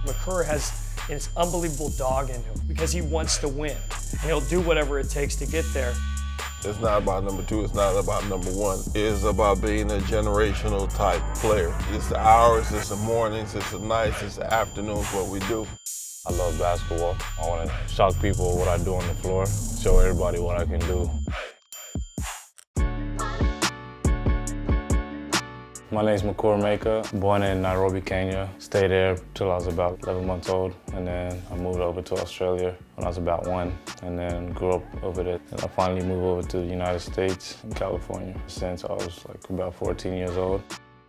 Makur has this unbelievable dog in him because he wants to win, and he'll do whatever it takes to get there. It's not about number two, it's not about number one. It's about being a generational type player. It's the hours, it's the mornings, it's the nights, it's the afternoons, what we do. I love basketball. I want to shock people with what I do on the floor, show everybody what I can do. My name's Makur Maker, born in Nairobi, Kenya. Stayed there till I was about 11 months old, and then I moved over to Australia when I was about 1, and then grew up over there. And I finally moved over to the United States in California since I was like about 14 years old.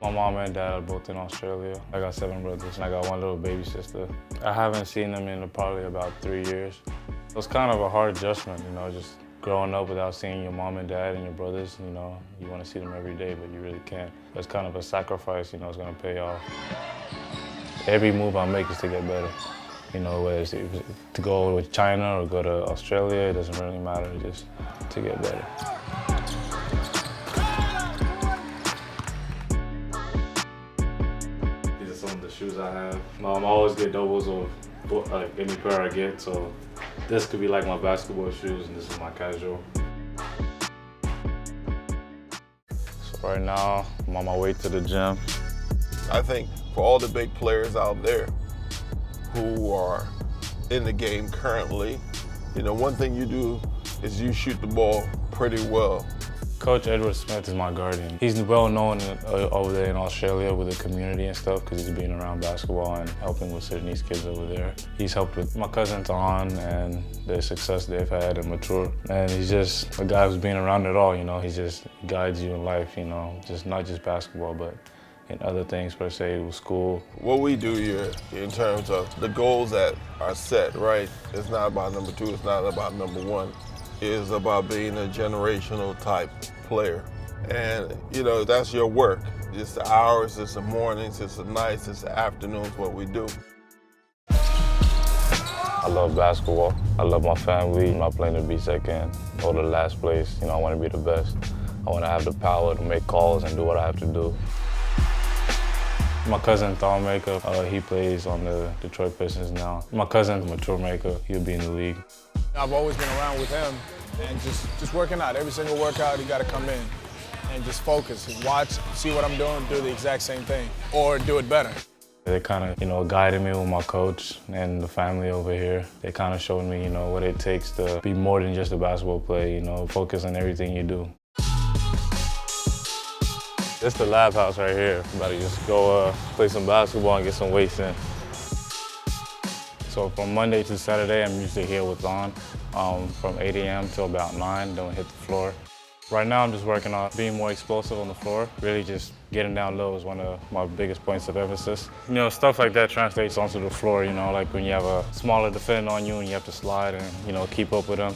My mom and dad are both in Australia. I got 7 brothers, and I got 1 little baby sister. I haven't seen them in probably about 3 years. It was kind of a hard adjustment, you know, just growing up without seeing your mom and dad and your brothers. You know, you want to see them every day, but you really can't. It's kind of a sacrifice, you know, it's going to pay off. Every move I make is to get better. You know, whether it's to go with China or go to Australia, it doesn't really matter, just to get better. These are some of the shoes I have. I always get doubles of like any pair I get, so this could be like my basketball shoes, and this is my casual. So right now, I'm on my way to the gym. I think for all the big players out there who are in the game currently, you know, one thing you do is you shoot the ball pretty well. Coach Edward Smith is my guardian. He's well known over there in Australia with the community and stuff because he's been around basketball and helping with Sudanese kids over there. He's helped with my cousin Thon and the success they've had and Makur. And he's just a guy who's been around it all, you know. He just guides you in life, you know, just not just basketball, but in other things per se, with school. What we do here in terms of the goals that are set, right? It's not about number two, it's not about number one. It's about being a generational type player. And, you know, that's your work. It's the hours, it's the mornings, it's the nights, it's the afternoons, what we do. I love basketball. I love my family. I'm not playing to be second or the last place. You know, I want to be the best. I want to have the power to make calls and do what I have to do. My cousin Thon Maker, he plays on the Detroit Pistons now. My cousin Makur Maker, he'll be in the league. I've always been around with him and just working out. Every single workout, you got to come in and just focus and watch, see what I'm doing, do the exact same thing or do it better. They kind of, you know, guided me with my coach and the family over here. They kind of showed me, you know, what it takes to be more than just a basketball player, you know, focus on everything you do. This is the lab house right here. I'm about to just go play some basketball and get some weights in. So from Monday to Saturday, I'm usually here with Thon from 8 a.m. till about 9, then we hit the floor. Right now, I'm just working on being more explosive on the floor. Really just getting down low is one of my biggest points of emphasis. You know, stuff like that translates onto the floor, you know, like when you have a smaller defender on you and you have to slide and, you know, keep up with them.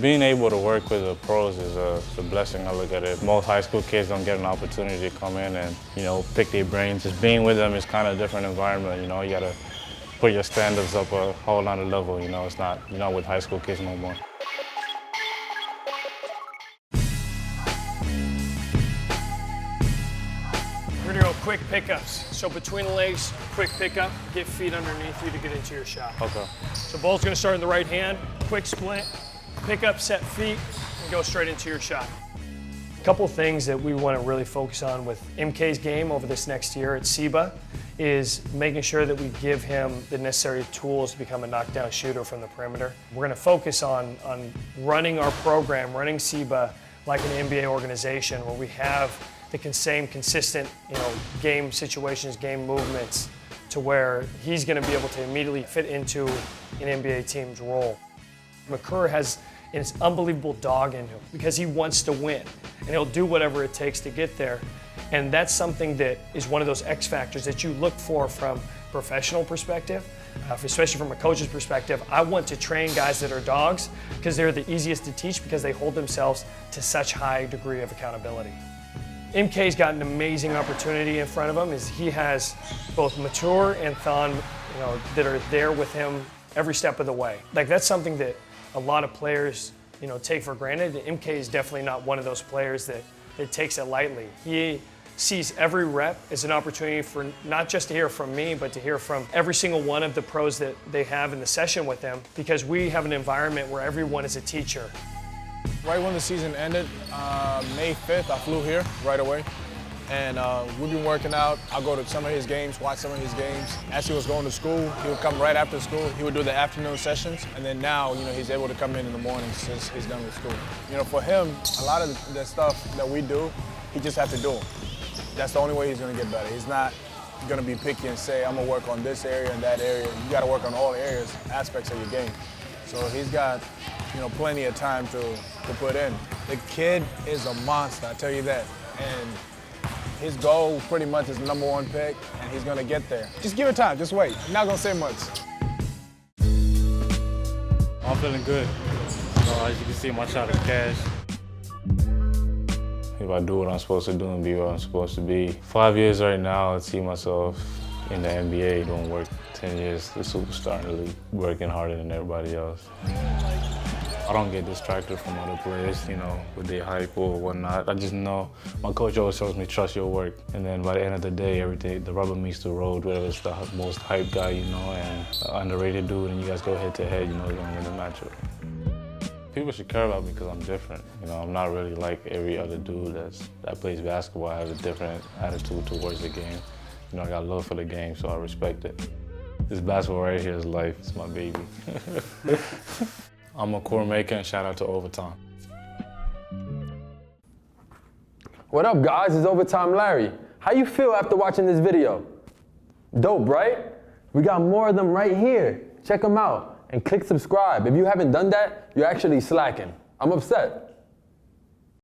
Being able to work with the pros is a blessing. I look at it. Most high school kids don't get an opportunity to come in and, you know, pick their brains. Just being with them is kind of a different environment, you know. You gotta put your standards up a whole nother level, you know. It's not, you're not with high school kids no more. We're gonna go quick pickups. So between the legs, quick pickup, get feet underneath you to get into your shot. Okay. So ball's gonna start in the right hand, quick split, pick up, set feet, and go straight into your shot. A couple things that we want to really focus on with MK's game over this next year at SEBA is making sure that we give him the necessary tools to become a knockdown shooter from the perimeter. We're going to focus on running our program, running SEBA like an NBA organization where we have the same consistent, you know, game situations, game movements to where he's going to be able to immediately fit into an NBA team's role. Makur has this unbelievable dog in him because he wants to win, and he'll do whatever it takes to get there. And that's something that is one of those X factors that you look for from a professional perspective, especially from a coach's perspective. I want to train guys that are dogs because they're the easiest to teach because they hold themselves to such high degree of accountability. MK's got an amazing opportunity in front of him. Is he has both Makur and Thon, you know, that are there with him every step of the way. Like that's something that a lot of players, you know, take for granted. MK is definitely not one of those players that takes it lightly. He sees every rep as an opportunity for not just to hear from me, but to hear from every single one of the pros that they have in the session with them, because we have an environment where everyone is a teacher. Right when the season ended, May 5th, I flew here right away. And we've been working out. I'll go to some of his games, watch some of his games. As he was going to school, he would come right after school. He would do the afternoon sessions. And then now, he's able to come in the morning since he's done with school. For him, a lot of the stuff that we do, he just has to do them. That's the only way he's going to get better. He's not going to be picky and say, I'm going to work on this area and that area. You got to work on all areas, aspects of your game. So he's got, plenty of time to put in. The kid is a monster, I tell you that. And his goal pretty much is #1 pick, and he's gonna get there. Just give it time, just wait. I'm not gonna say much. I'm feeling good. As you can see, my shot is cash. If I do what I'm supposed to do and be where I'm supposed to be. 5 years right now, I see myself in the NBA doing work. 10 years, the superstar in the league, working harder than everybody else. I don't get distracted from other players, with their hype or whatnot. I just know my coach always tells me, trust your work. And then by the end of the day, everything, the rubber meets the road, whether it's the most hype guy, and an underrated dude, and you guys go head to head, you're gonna win the matchup. People should care about me because I'm different. I'm not really like every other dude that plays basketball. I have a different attitude towards the game. I got love for the game, so I respect it. This basketball right here is life. It's my baby. I'm Makur Maker, and shout out to Overtime. What up, guys? It's Overtime Larry. How you feel after watching this video? Dope, right? We got more of them right here. Check them out and click subscribe. If you haven't done that, you're actually slacking. I'm upset.